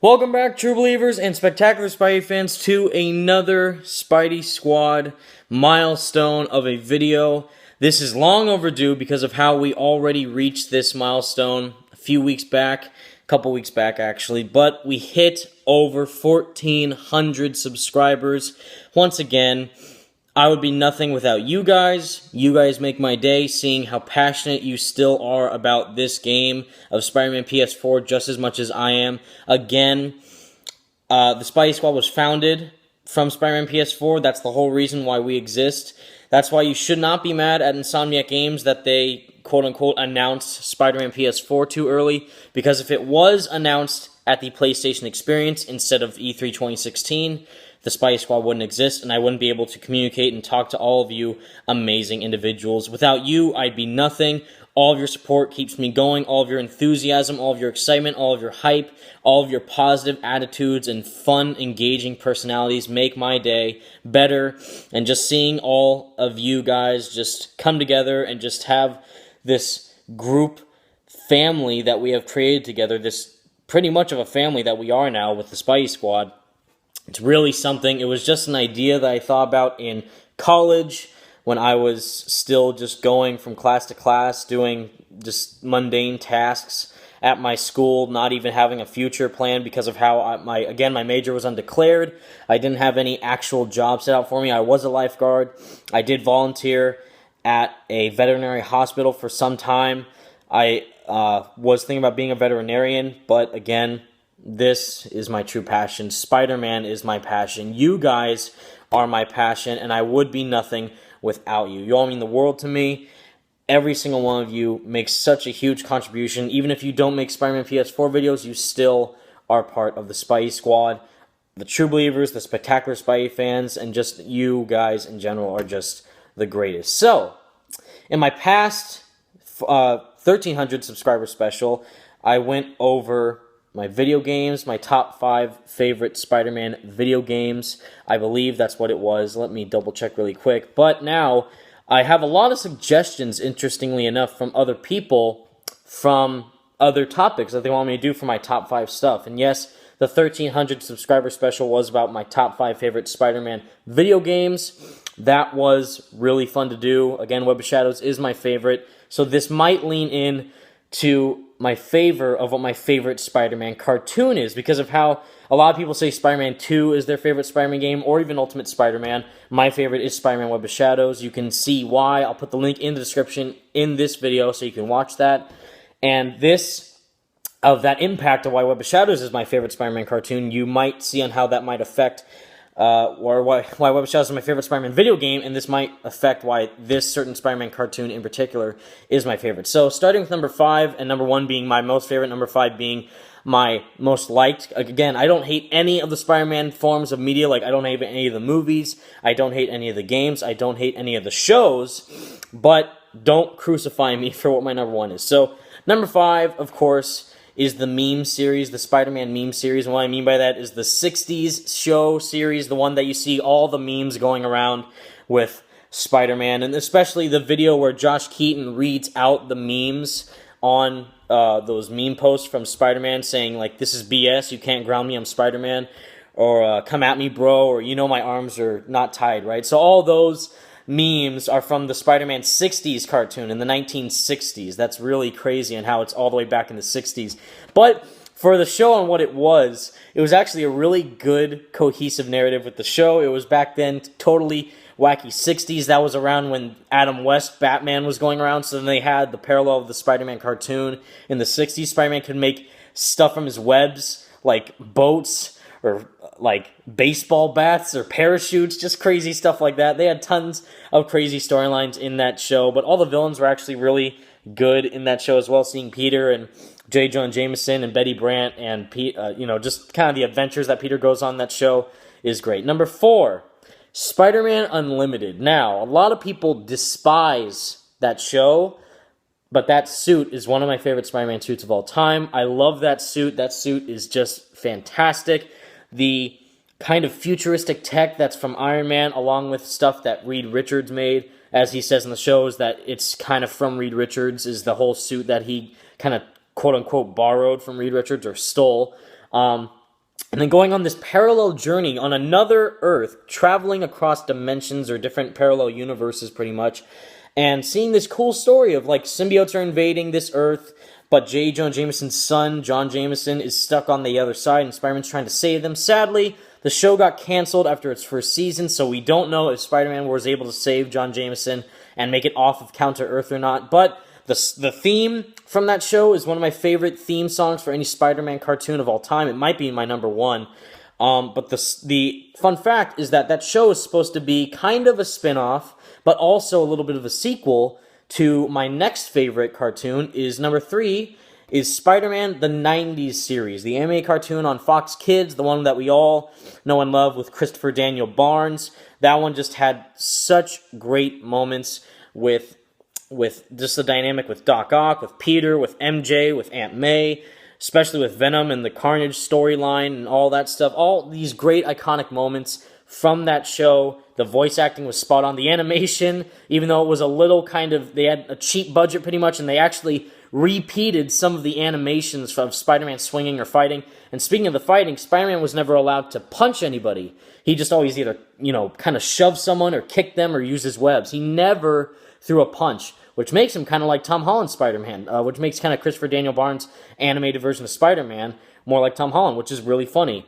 Welcome back, true believers and spectacular Spidey fans, to another Spidey Squad milestone of a video. This is long overdue because of how we already reached this milestone a few weeks back, a couple weeks back actually, but we hit over 1,400 subscribers. Once again, I would be nothing without you guys. You guys make my day, seeing how passionate you still are about this game of Spider-Man PS4 just as much as I am. Again, the Spidey Squad was founded from Spider-Man PS4. That's the whole reason why we exist. That's why you should not be mad at Insomniac Games that they, quote-unquote, announced Spider-Man PS4 too early, because if it was announced at the PlayStation Experience instead of E3 2016, the Spidey Squad wouldn't exist, and I wouldn't be able to communicate and talk to all of you amazing individuals. Without you, I'd be nothing. All of your support keeps me going. All of your enthusiasm, all of your excitement, all of your hype, all of your positive attitudes and fun, engaging personalities make my day better. And just seeing all of you guys just come together and just have this group family that we have created together, this pretty much of a family that we are now with the Spidey Squad, it's really something. It was just an idea that I thought about in college when I was still just going from class to class, doing just mundane tasks at my school, not even having a future plan because of how my major was undeclared. I didn't have any actual job set out for me. I was a lifeguard. I did volunteer at a veterinary hospital for some time. I was thinking about being a veterinarian, but again, this is my true passion. Spider-Man is my passion. You guys are my passion, and I would be nothing without you. You all mean the world to me. Every single one of you makes such a huge contribution. Even if you don't make Spider-Man PS4 videos, you still are part of the Spidey Squad. The true believers, the spectacular Spidey fans, and just you guys in general are just the greatest. So, in my past 1,300 subscriber special, I went over my video games, my top 5 favorite Spider-Man video games. I believe that's what it was. Let me double check really quick. But now, I have a lot of suggestions, interestingly enough, from other people from other topics that they want me to do for my top 5 stuff. And yes, the 1,300 subscriber special was about my top 5 favorite Spider-Man video games. That was really fun to do. Again, Web of Shadows is my favorite. So this might lean in to my favor of what my favorite Spider-Man cartoon is, because of how a lot of people say Spider-Man 2 is their favorite Spider-Man game, or even Ultimate Spider-Man. My favorite is Spider-Man Web of Shadows. You can see why. I'll put the link in the description in this video so you can watch that. And that impact of why Web of Shadows is my favorite Spider-Man cartoon, you might see on how that might affect or why Web of Shadows is my favorite Spider-Man video game, and this might affect why this certain Spider-Man cartoon in particular is my favorite. So, starting with number 5, and number 1 being my most favorite, number 5 being my most liked. Again, I don't hate any of the Spider-Man forms of media. Like, I don't hate any of the movies, I don't hate any of the games, I don't hate any of the shows, but don't crucify me for what my number 1 is. So, number 5, of course, is the meme series, the Spider-Man meme series. And what I mean by that is the 60s show series, the one that you see all the memes going around with Spider-Man, and especially the video where Josh Keaton reads out the memes on those meme posts from Spider-Man saying, like, this is BS, you can't ground me, I'm Spider-Man, or come at me, bro, or you know my arms are not tied, right? So all those memes are from the Spider-Man 60s cartoon in the 1960s. That's really crazy, and how it's all the way back in the 60s. But for the show and what it was actually a really good, cohesive narrative with the show. It was back then totally wacky 60s. That was around when Adam West Batman was going around, so then they had the parallel of the Spider-Man cartoon. In the 60s, Spider-Man could make stuff from his webs, like boats, or like baseball bats or parachutes, just crazy stuff like that. They had tons of crazy storylines in that show, but all the villains were actually really good in that show as well. Seeing Peter and J. Jonah Jameson and Betty Brant and just kind of the adventures that Peter goes on that show is great. Number 4, Spider-Man Unlimited. Now, a lot of people despise that show, but that suit is one of my favorite Spider-Man suits of all time. I love that suit. That suit is just fantastic. The kind of futuristic tech that's from Iron Man, along with stuff that Reed Richards made, as he says in the show, is that it's kind of from Reed Richards, is the whole suit that he kind of quote-unquote borrowed from Reed Richards or stole. and then going on this parallel journey on another Earth, traveling across dimensions or different parallel universes pretty much, and seeing this cool story of like symbiotes are invading this Earth, but J. Jonah Jameson's son, John Jameson, is stuck on the other side, and Spider-Man's trying to save them. Sadly, the show got canceled after its first season, so we don't know if Spider-Man was able to save John Jameson and make it off of Counter-Earth or not, but the theme from that show is one of my favorite theme songs for any Spider-Man cartoon of all time. It might be my number one. But the fun fact is that show is supposed to be kind of a spin-off, but also a little bit of a sequel to my next favorite cartoon. Is number 3 is Spider-Man the 90s series, the animated cartoon on Fox Kids, the one that we all know and love with Christopher Daniel Barnes. That one just had such great moments with just the dynamic with Doc Ock, with Peter, with MJ, with Aunt May, especially with Venom and the Carnage storyline and all that stuff. All these great iconic moments from that show. The voice acting was spot on. The animation, even though it was a little kind of, they had a cheap budget pretty much, and they actually repeated some of the animations of Spider-Man swinging or fighting. And speaking of the fighting, Spider-Man was never allowed to punch anybody. He just always either, kind of shoved someone or kicked them or used his webs. He never threw a punch, which makes him kind of like Tom Holland's Spider-Man, which makes kind of Christopher Daniel Barnes' animated version of Spider-Man more like Tom Holland, which is really funny.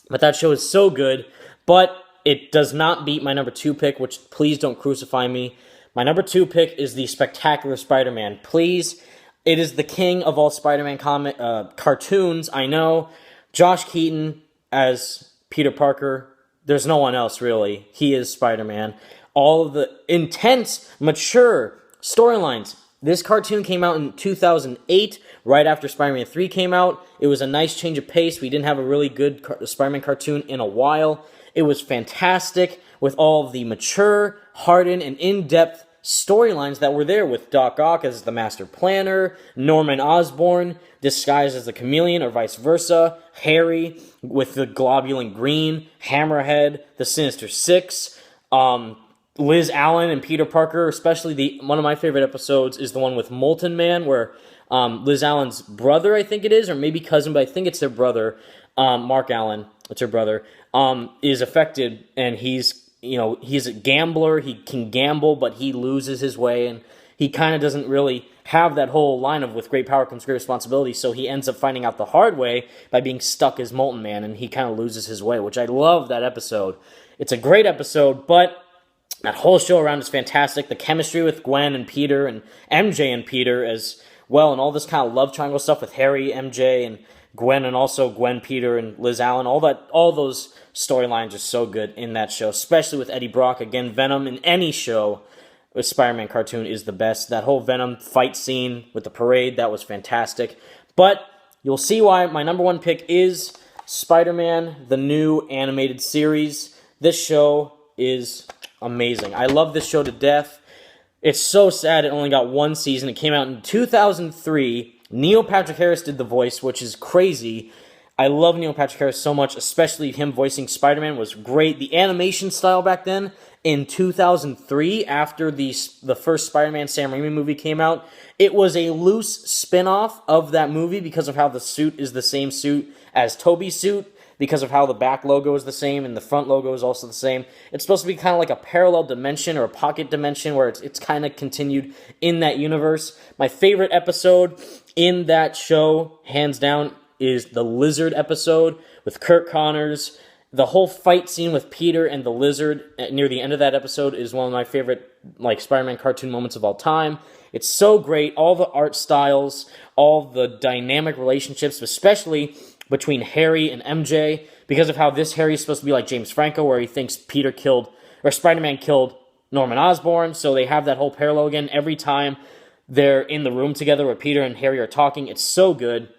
But that show is so good, but it does not beat my number 2 pick, which please don't crucify me. My number 2 pick is the Spectacular Spider-Man. Please, it is the king of all Spider-Man cartoons. I know Josh Keaton as Peter Parker. There's no one else, really. He is Spider-Man. All of the intense, mature storylines. This cartoon came out in 2008, right after Spider-Man 3 came out. It was a nice change of pace. We didn't have a really good Spider-Man cartoon in a while. It was fantastic with all of the mature, hardened, and in-depth storylines that were there, with Doc Ock as the Master Planner, Norman Osborn disguised as the Chameleon or vice versa, Harry with the globulin green, Hammerhead, the Sinister Six, Liz Allen and Peter Parker, especially one of my favorite episodes is the one with Molten Man, where Liz Allen's brother, I think it is, or maybe cousin, but I think it's their brother, Mark Allen, it's her brother, is affected, and he's a gambler. He can gamble, but he loses his way, and he kind of doesn't really have that whole line of with great power comes great responsibility, so he ends up finding out the hard way by being stuck as Molten Man, and he kind of loses his way, which I love that episode. It's a great episode, but that whole show around is fantastic. The chemistry with Gwen and Peter and MJ and Peter as well, and all this kind of love triangle stuff with Harry, MJ, and Gwen, and also Gwen, Peter, and Liz Allen. All those storylines are so good in that show, especially with Eddie Brock. Again, Venom in any show with Spider-Man cartoon is the best. That whole Venom fight scene with the parade, that was fantastic. But you'll see why my number 1 pick is Spider-Man, the new animated series. This show is amazing. I love this show to death. It's so sad it only got 1 season. It came out in 2003. Neil Patrick Harris did the voice, which is crazy. I love Neil Patrick Harris so much, especially him voicing Spider-Man was great. The animation style back then, in 2003, after the first Spider-Man Sam Raimi movie came out, it was a loose spin-off of that movie because of how the suit is the same suit as Tobey's suit, because of how the back logo is the same and the front logo is also the same. It's supposed to be kind of like a parallel dimension or a pocket dimension where it's kind of continued in that universe. My favorite episode in that show, hands down, is the Lizard episode with Kurt Connors. The whole fight scene with Peter and the Lizard near the end of that episode is one of my favorite Spider-Man cartoon moments of all time. It's so great. All the art styles, all the dynamic relationships, especially between Harry and MJ, because of how this Harry is supposed to be like James Franco, where he thinks Spider-Man killed Norman Osborn, so they have that whole parallel again every time they're in the room together where Peter and Harry are talking. It's so good.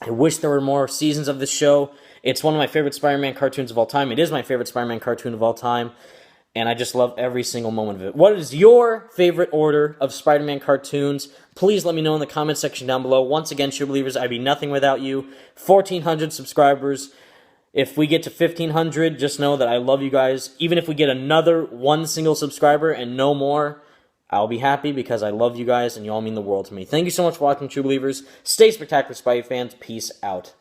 I wish there were more seasons of this show. It's one of my favorite Spider-Man cartoons of all time. It is my favorite Spider-Man cartoon of all time, and I just love every single moment of it. What is your favorite order of Spider-Man cartoons? Please let me know in the comment section down below. Once again, True Believers, I'd be nothing without you. 1,400 subscribers. If we get to 1,500, just know that I love you guys. Even if we get another 1 single subscriber and no more, I'll be happy because I love you guys and you all mean the world to me. Thank you so much for watching, True Believers. Stay spectacular, Spidey fans. Peace out.